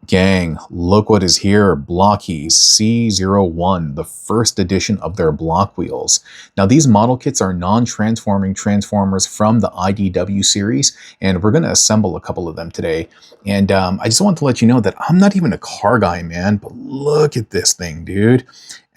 Gang, look what is here, Blokees C01, the first edition of their Blok Wheels. Now these model kits are non-transforming transformers from the IDW series, and we're going to assemble a couple of them today. And I just want to let you know that I'm not even a car guy, man, but look at this thing, dude.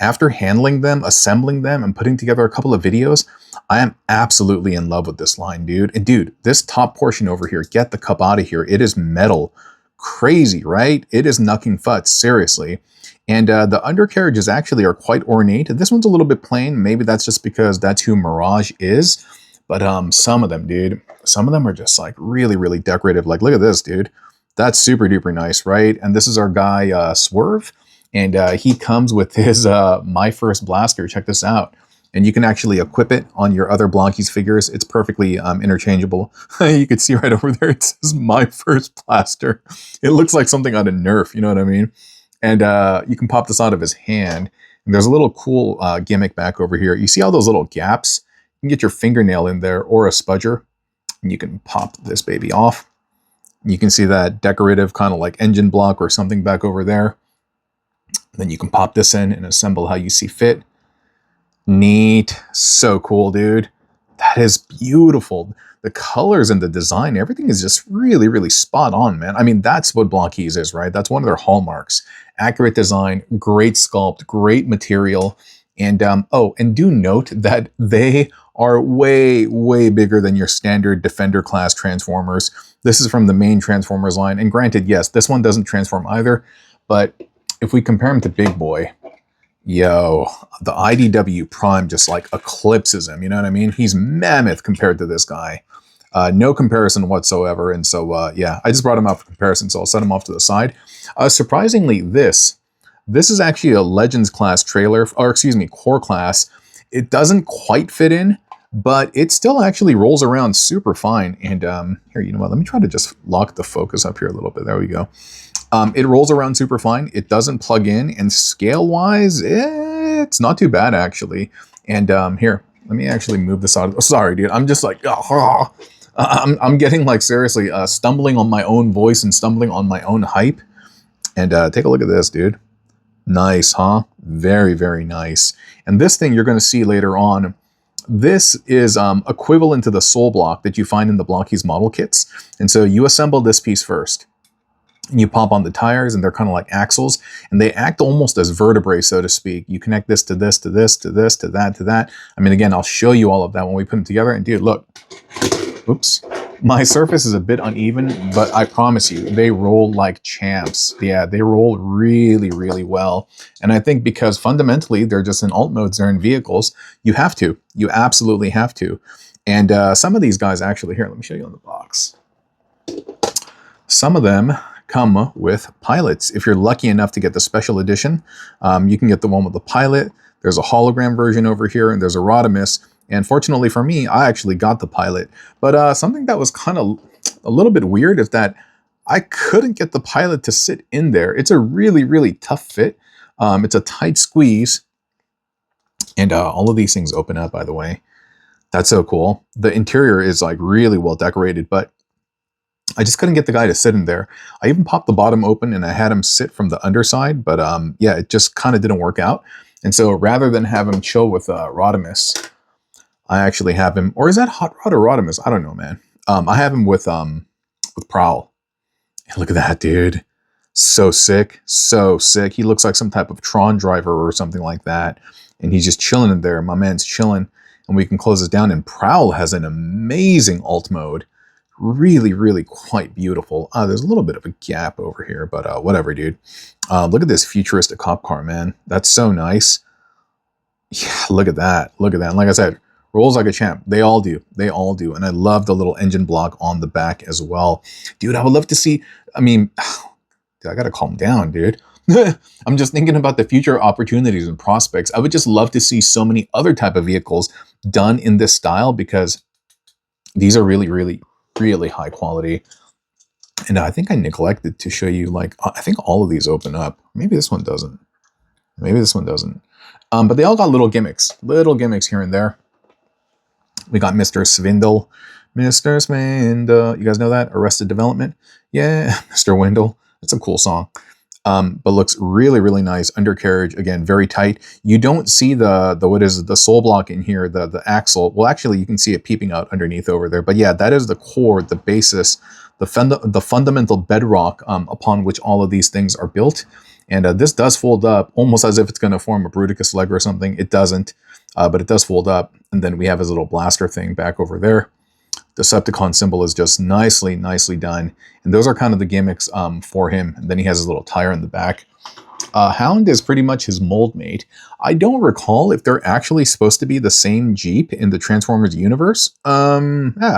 After handling them, assembling them, and putting together a couple of videos, I am absolutely in love with this line, dude. And dude, this top portion over here, get the cup out of here. It is metal. Crazy, right? It is knucking futz, seriously. And the undercarriages actually are quite ornate. This one's a little bit plain. Maybe that's just because that's who Mirage is. But some of them, dude, some of them are just like really, really decorative. Like, look at this, dude. That's super duper nice, right? And this is our guy, Swerve. And he comes with his My First Blaster. Check this out. And you can actually equip it on your other Blokees figures. It's perfectly interchangeable. You can see right over there, it says My First Blaster. It looks like something out of Nerf, you know what I mean? And you can pop this out of his hand. And there's a little cool gimmick back over here. You see all those little gaps? You can get your fingernail in there or a spudger. And you can pop this baby off. You can see that decorative kind of like engine block or something back over there. And then you can pop this in and assemble how you see fit. Neat. So cool, dude. That is beautiful. The colors and the design, everything is just really, really spot on, man. I mean, that's what Blokees is, right? That's one of their hallmarks. Accurate design, great sculpt, great material. And oh, and do note that they are way, way bigger than your standard Defender class Transformers. This is from the main Transformers line. And granted, yes, this one doesn't transform either. But if we compare him to Big Boy, yo, the IDW Prime just like eclipses him, you know what I mean? He's mammoth compared to this guy. No comparison whatsoever, and so yeah, I just brought him out for comparison, so I'll set him off to the side. Surprisingly, this is actually a Legends class trailer, or excuse me, core class. It doesn't quite fit in, but it still actually rolls around super fine. And here, you know what, let me try to just lock the focus up here a little bit. There we go. It rolls around super fine. It doesn't plug in, and scale-wise, it's not too bad, actually. And here, let me actually move this out. Sorry, dude. I'm just like, I'm getting like seriously stumbling on my own voice and stumbling on my own hype. And take a look at this, dude. Nice, huh? Very, very nice. And this thing you're going to see later on. This is equivalent to the soul block that you find in the Blokees model kits. And so you assemble this piece first. And you pop on the tires, and they're kind of like axles, and they act almost as vertebrae, so to speak. You connect this to this, to this, to this, to that, to that. I mean, again, I'll show you all of that when we put them together. And dude, look. Oops. My surface is a bit uneven, but I promise you, they roll like champs. Yeah, they roll really, really well. And I think because fundamentally, they're just in alt modes, they're in vehicles, you have to. You absolutely have to. And some of these guys actually, here, let me show you on the box. Some of them come with pilots. If you're lucky enough to get the special edition, you can get the one with the pilot. There's a hologram version over here, and there's a Rodimus. And fortunately for me, I actually got the pilot. But something that was kind of a little bit weird is that I couldn't get the pilot to sit in there. It's a really, really tough fit. It's a tight squeeze. And all of these things open up, by the way. That's so cool. The interior is like really well decorated, but I just couldn't get the guy to sit in there. I even popped the bottom open and I had him sit from the underside, but yeah, it just kind of didn't work out. And so rather than have him chill with Rodimus, I actually have him, or is that Hot Rod or Rodimus? I don't know, man. I have him with Prowl. And look at that, dude. So sick, so sick. He looks like some type of Tron driver or something like that. And he's just chilling in there. My man's chilling. And we can close this down. And Prowl has an amazing alt mode. Really, really quite beautiful. There's a little bit of a gap over here, but whatever, dude. Look at this futuristic cop car, man. That's so nice. Yeah, look at that. Look at that. And like I said, rolls like a champ. They all do. They all do. And I love the little engine block on the back as well. Dude, I would love to see, I mean, dude, I gotta calm down, dude. I'm just thinking about the future opportunities and prospects. I would just love to see so many other type of vehicles done in this style, because these are really, really, really high quality. And I think I neglected to show you, like, I think all of these open up. Maybe this one doesn't. Maybe this one doesn't. But they all got little gimmicks here and there. We got Mr. Swindle. Mr. Swindle. You guys know that? Arrested Development? Yeah, Mr. Wendell. It's a cool song. But looks really, really nice. Undercarriage, again, very tight. You don't see the what is it, the sole block in here, the axle. Well, actually, you can see it peeping out underneath over there. But yeah, that is the core, the basis, the fundamental bedrock upon which all of these things are built. And this does fold up almost as if it's going to form a Bruticus leg or something. It doesn't, but it does fold up. And then we have his little blaster thing back over there. Decepticon symbol is just nicely, nicely done. And those are kind of the gimmicks for him. And then he has his little tire in the back. Hound is pretty much his mold mate. I don't recall if they're actually supposed to be the same Jeep in the Transformers universe. I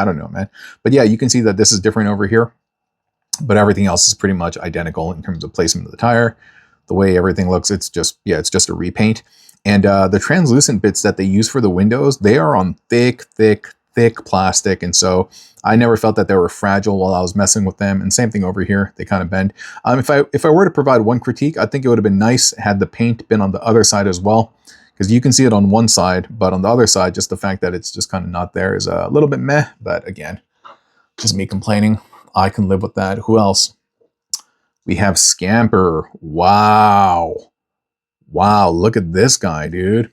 don't know, man. But yeah, you can see that this is different over here. But everything else is pretty much identical in terms of placement of the tire. The way everything looks, it's just a repaint. And the translucent bits that they use for the windows, they are on thick plastic, and so I never felt that they were fragile while I was messing with them. And same thing over here, they kind of bend. If I were to provide one critique, I think it would have been nice had the paint been on the other side as well, because you can see it on one side, but on the other side, just the fact that it's just kind of not there is a little bit meh. But again, just me complaining. I can live with that. Who else? We have Scamper. Wow, look at this guy, dude.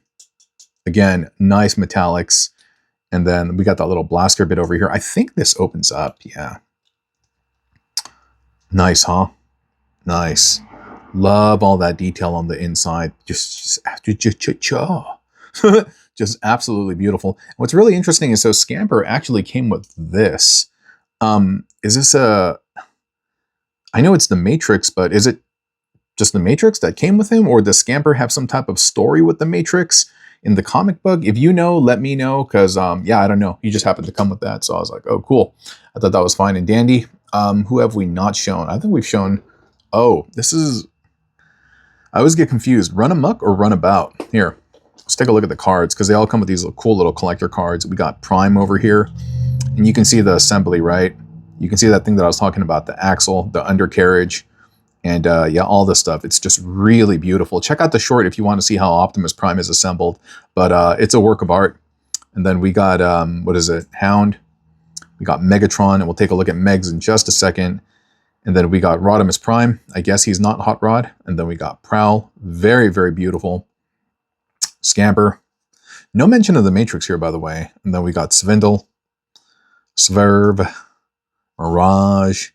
Again, nice metallics. And then we got that little blaster bit over here. I think this opens up. Yeah. Nice, huh? Nice. Love all that detail on the inside. Just absolutely beautiful. What's really interesting is so Scamper actually came with this. Is this a... I know it's the Matrix, but is it just the Matrix that came with him? Or does Scamper have some type of story with the Matrix in the comic book? If you know, let me know, because yeah, I don't know. He just happened to come with that, so I was like, oh, cool. I thought that was fine and dandy. Who have we not shown? I think we've shown... Oh, this is... I always get confused. Run Amok or Run About? Here, let's take a look at the cards, because they all come with these cool little collector cards. We got Prime over here, and you can see the assembly, right? You can see that thing that I was talking about, the axle, the undercarriage, and yeah, all this stuff. It's just really beautiful. Check out the short if you want to see how Optimus Prime is assembled. But it's a work of art. And then we got, what is it? Hound. We got Megatron, and we'll take a look at Megs in just a second. And then we got Rodimus Prime. I guess he's not Hot Rod. And then we got Prowl. Very, very beautiful. Scamper. No mention of the Matrix here, by the way. And then we got Svindle, Swerve, Mirage,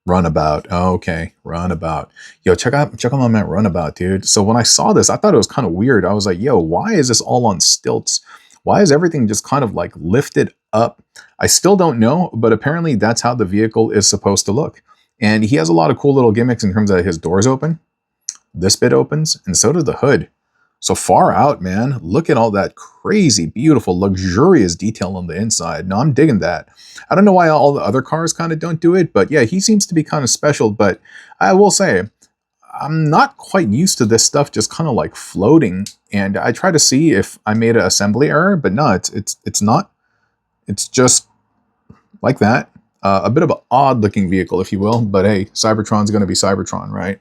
Runabout. Oh, okay, Runabout. Yo, check out my man Runabout, dude. So when I saw this, I thought it was kind of weird. I was like, yo, why is this all on stilts? Why is everything just kind of like lifted up? I still don't know, but apparently that's how the vehicle is supposed to look. And he has a lot of cool little gimmicks in terms of his doors open. This bit opens, and so does the hood. So far out, man. Look at all that crazy, beautiful, luxurious detail on the inside. No, I'm digging that. I don't know why all the other cars kind of don't do it, but yeah, he seems to be kind of special. But I will say, I'm not quite used to this stuff just kind of like floating. And I try to see if I made an assembly error, but no, it's not. It's just like that. A bit of an odd looking vehicle, if you will. But hey, Cybertron's going to be Cybertron, right?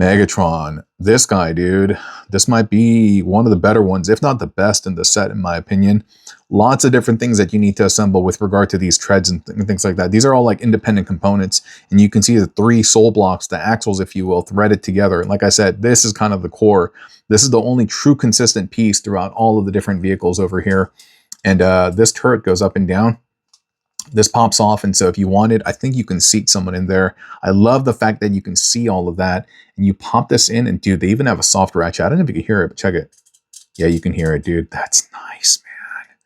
Megatron. This guy, dude. This might be one of the better ones, if not the best in the set, in my opinion. Lots of different things that you need to assemble with regard to these treads and things like that. These are all like independent components, and you can see the 3 sole blocks, the axles, if you will, threaded together. And like I said, this is kind of the core. This is the only true consistent piece throughout all of the different vehicles over here. And this turret goes up and down. This pops off, and so if you wanted, I think you can seat someone in there. I love the fact that you can see all of that, and you pop this in, and dude, they even have a soft ratchet. I don't know if you can hear it, but check it. Yeah, you can hear it, dude. That's nice, man.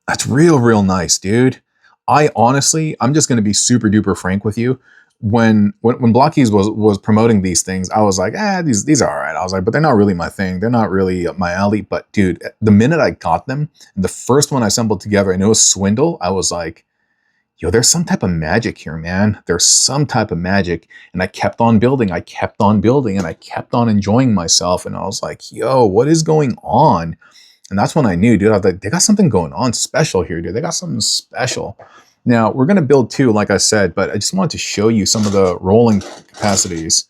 That's real nice, dude. I honestly, I'm just going to be super duper frank with you. When Blokees was promoting these things, I was like, these are all right. I was like, but they're not really my thing. They're not really up my alley. But dude, the minute I got them, and the first one I assembled together, and it was Swindle, I was like, yo, there's some type of magic here, man. There's some type of magic. And I kept on building. I kept on building, and I kept on enjoying myself. And I was like, yo, what is going on? And that's when I knew, dude, I was like, they got something going on special here, dude. They got something special. Now, we're going to build 2, like I said, but I just wanted to show you some of the rolling capacities.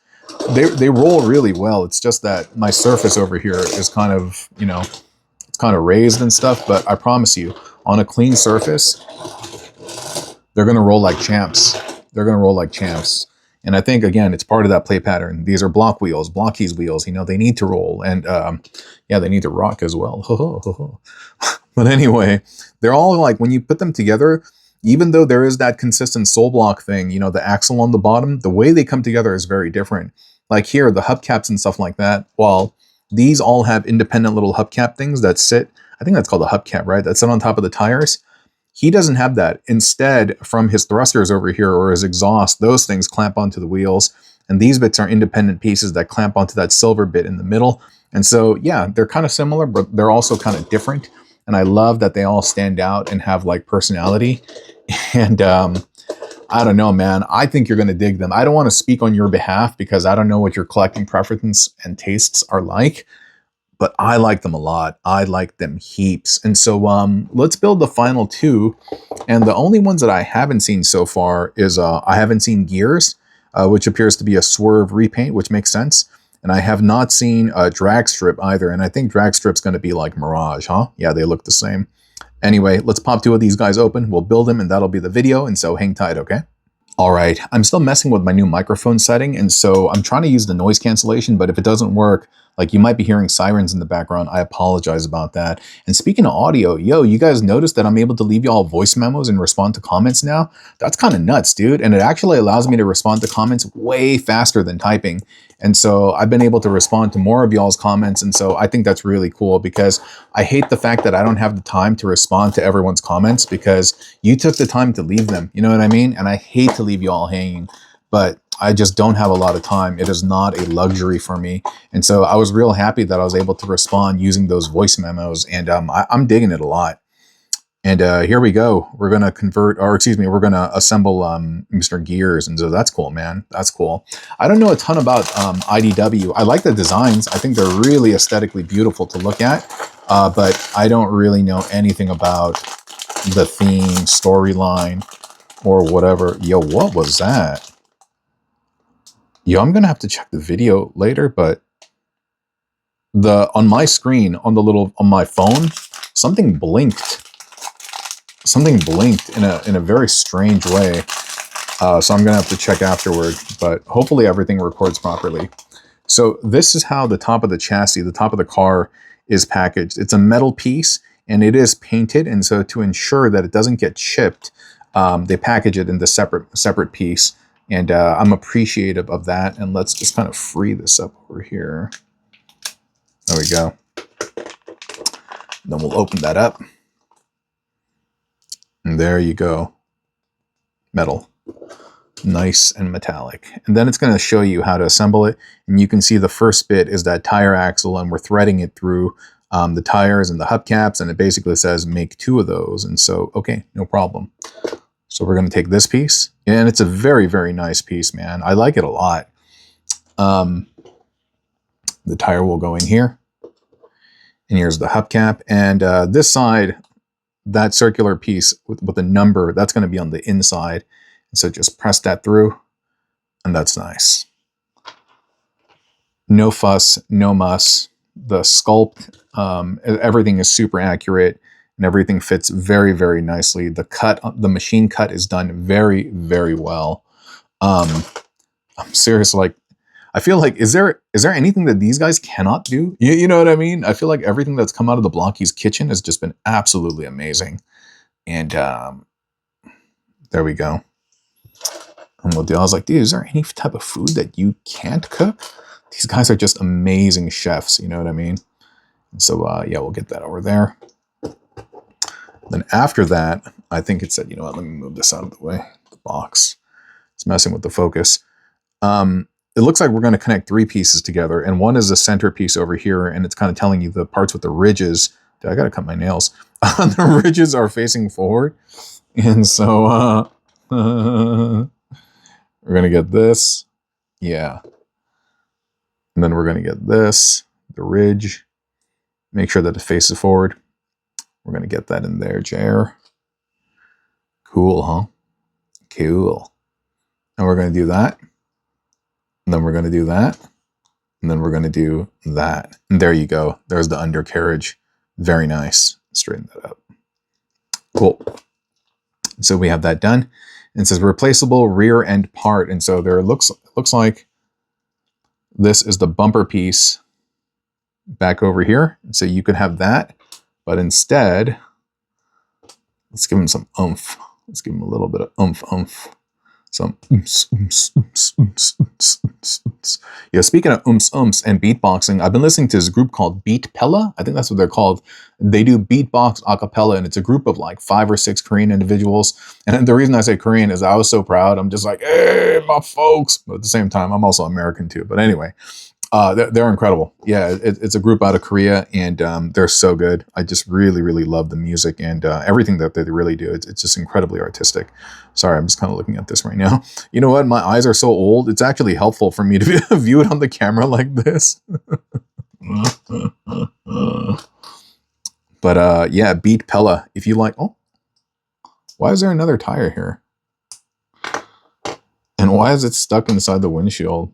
They roll really well. It's just that my surface over here is kind of, you know, it's kind of raised and stuff. But I promise you, on a clean surface, they're going to roll like champs. They're going to roll like champs. And I think, again, it's part of that play pattern. These are Blok Wheels, Blokees Wheels. You know, they need to roll. And yeah, they need to rock as well. But anyway, they're all like, when you put them together, even though there is that consistent soul block thing, you know, the axle on the bottom, the way they come together is very different. Like here, the hubcaps and stuff like that, while these all have independent little hubcap things that sit, I think that's called a hubcap, right? That sit on top of the tires. He doesn't have that. Instead, from his thrusters over here or his exhaust, those things clamp onto the wheels. And these bits are independent pieces that clamp onto that silver bit in the middle. And so, yeah, they're kind of similar, but they're also kind of different. And I love that they all stand out and have like personality. And I don't know, man. I think you're going to dig them. I don't want to speak on your behalf because I don't know what your collecting preferences and tastes are like, but I like them a lot. I like them heaps. And so let's build the final two. And the only ones that I haven't seen so far is I haven't seen Gears, which appears to be a Swerve repaint, which makes sense. And I have not seen Dragstrip either. And I think Dragstrip's going to be like Mirage, huh? Yeah, they look the same. Anyway, let's pop two of these guys open. We'll build them, and that'll be the video. And so hang tight, okay? All right, I'm still messing with my new microphone setting, and so I'm trying to use the noise cancellation, but if it doesn't work, like you might be hearing sirens in the background, I apologize about that. And speaking of audio, yo, you guys noticed that I'm able to leave y'all voice memos and respond to comments now? That's kind of nuts, dude. And it actually allows me to respond to comments way faster than typing. And so I've been able to respond to more of y'all's comments. And so I think that's really cool because I hate the fact that I don't have the time to respond to everyone's comments because you took the time to leave them. You know what I mean? And I hate to leave y'all hanging, but I just don't have a lot of time. It is not a luxury for me. And so I was real happy that I was able to respond using those voice memos. And I'm digging it a lot. And here we go. We're going to convert, or excuse me, we're going to assemble Mr. Gears. And so that's cool, man. That's cool. I don't know a ton about IDW. I like the designs. I think they're really aesthetically beautiful to look at. But I don't really know anything about the theme, storyline, or whatever. Yo, what was that? Yo, I'm going to have to check the video later, but on my screen, on my phone, something blinked. Something blinked in a very strange way. So I'm going to have to check afterward, but hopefully everything records properly. So this is how the top of the chassis, the top of the car is packaged. It's a metal piece and it is painted. And so to ensure that it doesn't get chipped, they package it in the separate piece. And I'm appreciative of that. And let's just kind of free this up over here. There we go. Then we'll open that up. And there you go. Metal. Nice and metallic. And then it's going to show you how to assemble it. And you can see the first bit is that tire axle, and we're threading it through the tires and the hubcaps. And it basically says make 2 of those. And so, okay, no problem. So we're going to take this piece. And it's a very, very nice piece, man. I like it a lot. The tire will go in here. And here's the hubcap. And this side, that circular piece with the number, that's going to be on the inside. And so just press that through, and that's nice. No fuss, no muss. The sculpt, everything is super accurate, and everything fits very, very nicely. The cut, the machine cut is done very, very well. I'm serious, like, I feel like, is there anything that these guys cannot do? You know what I mean? I feel like everything that's come out of the Blokees kitchen has just been absolutely amazing. And there we go. And I was like, dude, is there any type of food that you can't cook? These guys are just amazing chefs, you know what I mean? And so, yeah, we'll get that over there. Then after that, I think it said, you know what, let me move this out of the way. The box. It's messing with the focus. It looks like we're going to connect 3 pieces together, and one is a center piece over here, and it's kind of telling you the parts with the ridges. Dude, I got to cut my nails. The ridges are facing forward, and so we're going to get this. Yeah. And then we're going to get this, the ridge. Make sure that it faces forward. We're going to get that in there, Jer. Cool, huh? Cool. And we're going to do that. And then we're going to do that. And then we're going to do that. And there you go. There's the undercarriage. Very nice. Straighten that up. Cool. So we have that done. And it says replaceable rear end part. And so there looks like this is the bumper piece back over here. And so you could have that, but instead, let's give him some oomph. Let's give him a little bit of oomph. Some oomps, oomps, oomps, oomps, oomps, oomps, oomps. Yeah, speaking of oomps and beatboxing, I've been listening to this group called Beat Pella. I think that's what they're called. They do beatbox a cappella, and it's a group of like 5 or 6 Korean individuals. And the reason I say Korean is I was so proud. I'm just like, hey, my folks. But at the same time, I'm also American too. But anyway, they're incredible. Yeah, it's a group out of Korea, and they're so good. I just really, really love the music and everything that they really do. It's just incredibly artistic. Sorry, I'm just kind of looking at this right now. You know what? My eyes are so old. It's actually helpful for me to view it on the camera like this. But yeah, Beat Pella. If you like... Oh, why is there another tire here? And why is it stuck inside the windshield?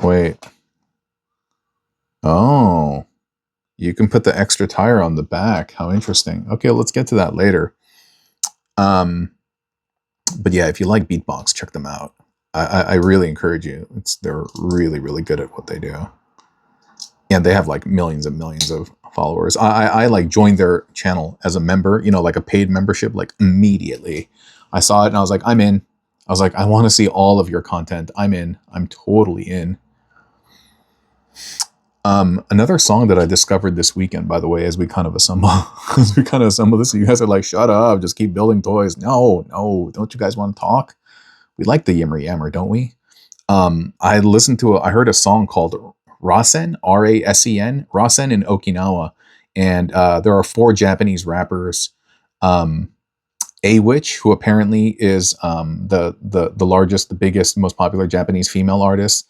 Wait. Oh, you can put the extra tire on the back. How interesting. Okay, let's get to that later. But yeah, if you like beatbox, check them out. I really encourage you. They're really, really good at what they do. And they have like millions and millions of followers. I like joined their channel as a member, you know, like a paid membership, like immediately. I saw it and I was like, I'm in. I was like, I want to see all of your content. I'm in. I'm totally in. Another song that I discovered this weekend, by the way, as we kind of assemble, this, you guys are like, shut up, just keep building toys. No, don't you guys want to talk? We like the yammer yammer, don't we? I heard a song called Rasen, R-A-S-E-N, Rasen in Okinawa. And there are 4 Japanese rappers. A-Witch, who apparently is the largest, the biggest, most popular Japanese female artist.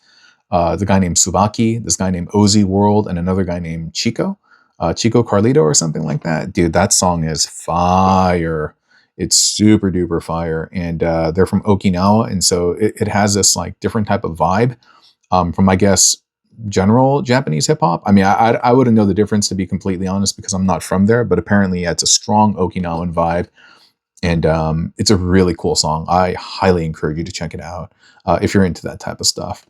The guy named Tsubaki, this guy named Ozzy World, and another guy named Chico Carlito or something like that. Dude, that song is fire. It's super duper fire. And they're from Okinawa, and so it has this like different type of vibe from, I guess, general Japanese hip hop. I mean, I wouldn't know the difference, to be completely honest, because I'm not from there, but apparently yeah, it's a strong Okinawan vibe. And it's a really cool song. I highly encourage you to check it out if you're into that type of stuff.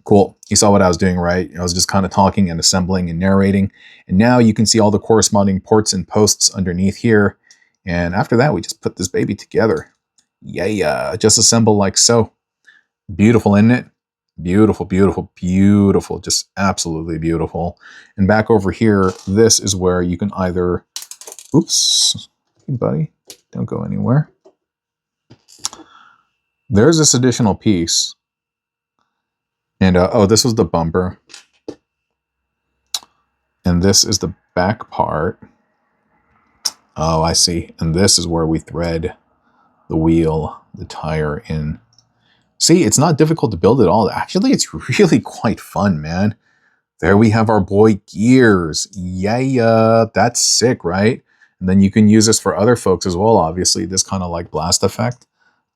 Cool. You saw what I was doing, right? I was just kind of talking and assembling and narrating. And now you can see all the corresponding ports and posts underneath here. And after that, we just put this baby together. Yeah. Just assemble like so. Beautiful, isn't it? Beautiful, beautiful, beautiful. Just absolutely beautiful. And back over here, this is where you can either... Oops. Hey, buddy. Don't go anywhere. There's this additional piece. And, oh, this was the bumper. And this is the back part. Oh, I see. And this is where we thread the wheel, the tire in. See, it's not difficult to build at all. Actually, it's really quite fun, man. There we have our boy Gears. Yeah, that's sick, right? And then you can use this for other folks as well, obviously. This kind of like blast effect.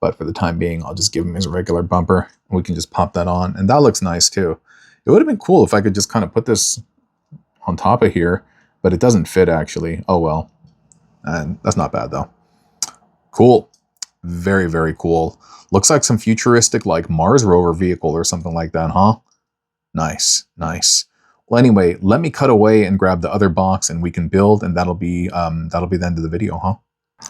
But for the time being, I'll just give him his regular bumper. And we can just pop that on. And that looks nice, too. It would have been cool if I could just kind of put this on top of here. But it doesn't fit, actually. Oh, well. And that's not bad, though. Cool. Very, very cool. Looks like some futuristic, like, Mars rover vehicle or something like that, huh? Nice, nice. Well, anyway, let me cut away and grab the other box, and we can build, and that'll be the end of the video, huh?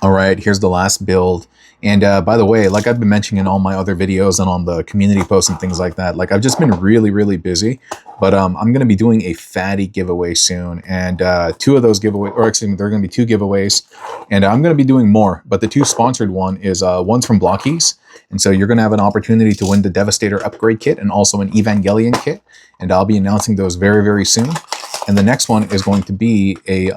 All right, here's the last build. And by the way, like I've been mentioning in all my other videos and on the community posts and things like that, like I've just been really, really busy. But I'm going to be doing a fatty giveaway soon. And 2 of those giveaways, or actually, there are going to be 2 giveaways. And I'm going to be doing more. But the 2 sponsored one is one's from Blokees. And so you're going to have an opportunity to win the Devastator upgrade kit and also an Evangelion kit. And I'll be announcing those very, very soon. And the next one is going to be a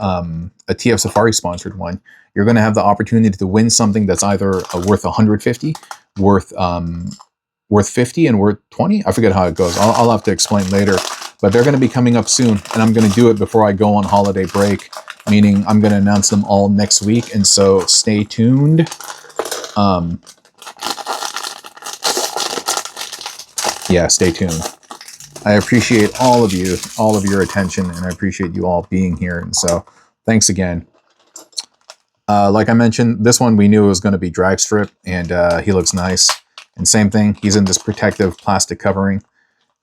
TF Safari sponsored one. You're going to have the opportunity to win something that's either worth 150, worth 50, and worth 20. I forget how it goes. I'll have to explain later. But they're going to be coming up soon, and I'm going to do it before I go on holiday break, meaning I'm going to announce them all next week. And so stay tuned. Yeah, stay tuned. I appreciate all of you, all of your attention, and I appreciate you all being here. And so thanks again. Like I mentioned, this one we knew it was going to be drag strip, and he looks nice. And same thing, he's in this protective plastic covering.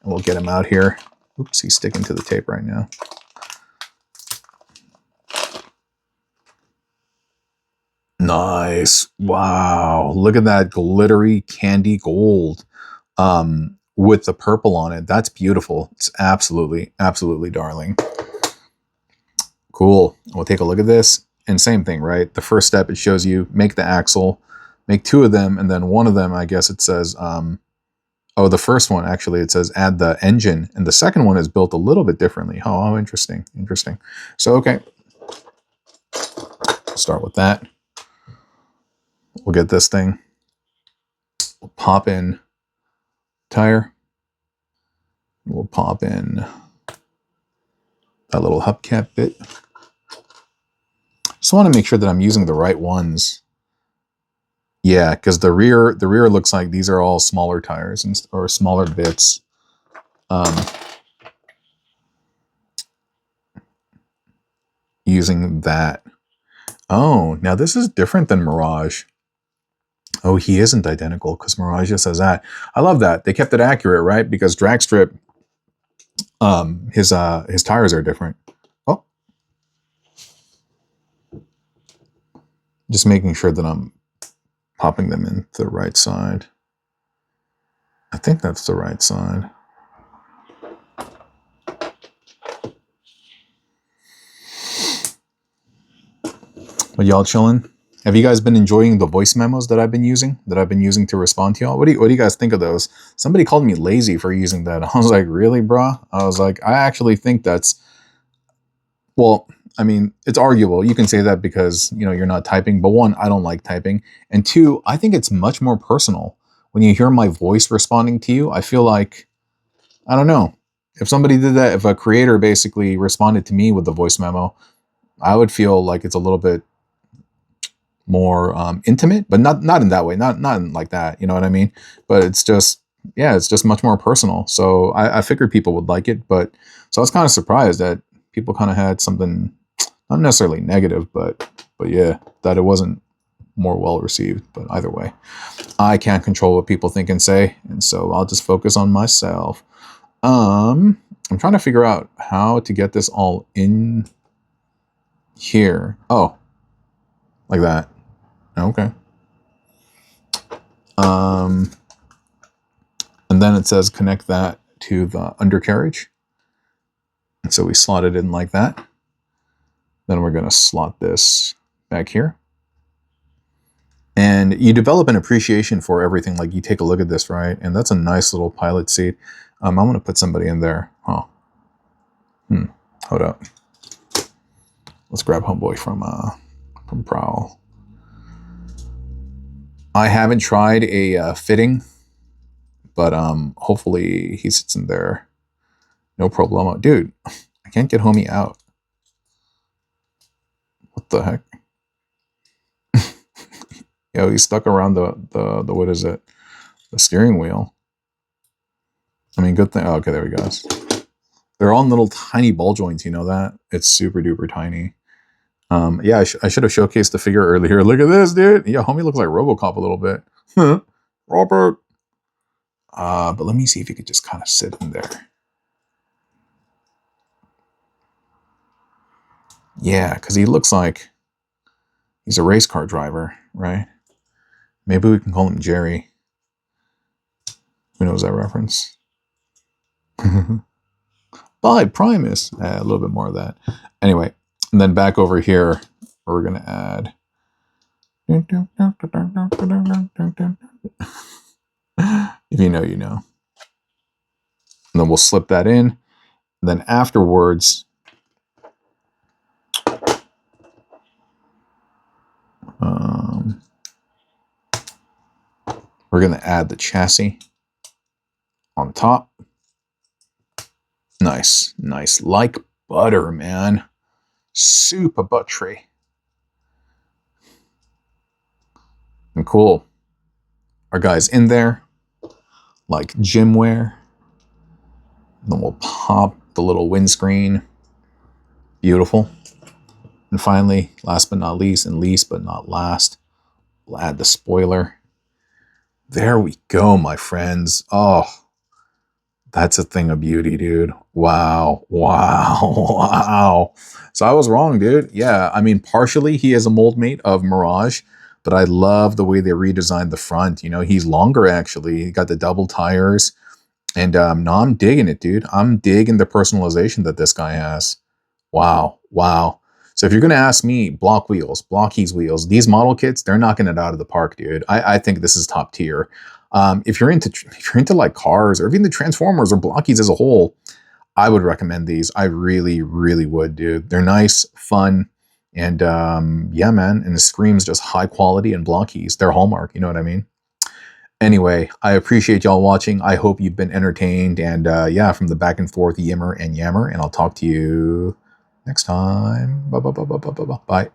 And we'll get him out here. Oops, he's sticking to the tape right now. Nice. Wow. Look at that glittery candy gold with the purple on it. That's beautiful. It's absolutely, absolutely darling. Cool. We'll take a look at this. And same thing, right? The first step, it shows you make the axle, make 2 of them, and then one of them, I guess it says, oh, the first one, actually, it says add the engine. And the second one is built a little bit differently. Oh, interesting. Interesting. So, okay. Start with that. We'll get this thing. We'll pop in tire. We'll pop in that little hubcap bit. Just want to make sure that I'm using the right ones. Yeah, because the rear looks like these are all smaller tires or smaller bits. Using that. Oh, now this is different than Mirage. Oh, he isn't identical because Mirage just says that. I love that. They kept it accurate, right? Because dragstrip, his tires are different. Oh. Just making sure that I'm popping them in the right side. I think that's the right side. But y'all chilling? Have you guys been enjoying the voice memos that I've been using to respond to y'all? What do you guys think of those? Somebody called me lazy for using that. I was like, really, bruh? I was like, I actually think that's, well, I mean, it's arguable. You can say that because, you know, you're not typing. But 1, I don't like typing. And 2, I think it's much more personal. When you hear my voice responding to you, I feel like, I don't know. If somebody did that, if a creator basically responded to me with the voice memo, I would feel like it's a little bit more intimate, but not in that way, not in like that, you know what I mean? But it's just, yeah, it's just much more personal. So I figured people would like it, but so I was kind of surprised that people kind of had something, not necessarily negative, but yeah, that it wasn't more well received. But either way, I can't control what people think and say, and so I'll just focus on myself. I'm trying to figure out how to get this all in here. Oh, like that. Okay. And then it says connect that to the undercarriage. And so we slot it in like that. Then we're going to slot this back here. And you develop an appreciation for everything. Like you take a look at this, right? And that's a nice little pilot seat. I'm going to put somebody in there. Oh. Hold up. Let's grab homeboy from Prowl. I haven't tried a fitting, but hopefully he sits in there. No problemo. Dude, I can't get homie out. What the heck? Yo, he's stuck around the what is it? The steering wheel. I mean, good thing. Oh, okay, there he goes. They're all in little tiny ball joints, you know that? It's super duper tiny. Yeah, I should have showcased the figure earlier. Look at this, dude. Yeah, homie looks like RoboCop a little bit. Robert. But let me see if he could just kind of sit in there. Yeah, because he looks like he's a race car driver, right? Maybe we can call him Jerry. Who knows that reference? By Primus. A little bit more of that. Anyway, and then back over here, we're going to add. If you know, you know. And then we'll slip that in. And then afterwards, we're going to add the chassis on top. Nice, nice. Like butter, man. Super buttery. And cool. Our guy's in there, like gym wear. Then we'll pop the little windscreen. Beautiful. And finally, last but not least, and least but not last, we'll add the spoiler. There we go, my friends. Oh, that's a thing of beauty, dude. Wow. Wow. Wow. So I was wrong, dude. Yeah, I mean, partially he is a mold mate of Mirage, but I love the way they redesigned the front. You know, he's longer, actually. He got the double tires. And no, I'm digging it, dude. I'm digging the personalization that this guy has. Wow. Wow. So if you're going to ask me, Blok Wheels, Blokees Wheels, these model kits, they're knocking it out of the park, dude. I think this is top tier. If you're into like cars or even the Transformers or Blockies as a whole, I would recommend these. I really, really would, dude. They're nice, fun, and yeah, man. And the screams just high quality and Blockies. They're hallmark. You know what I mean? Anyway, I appreciate y'all watching. I hope you've been entertained. And yeah, from the back and forth, yimmer and yammer. And I'll talk to you next time. Bye.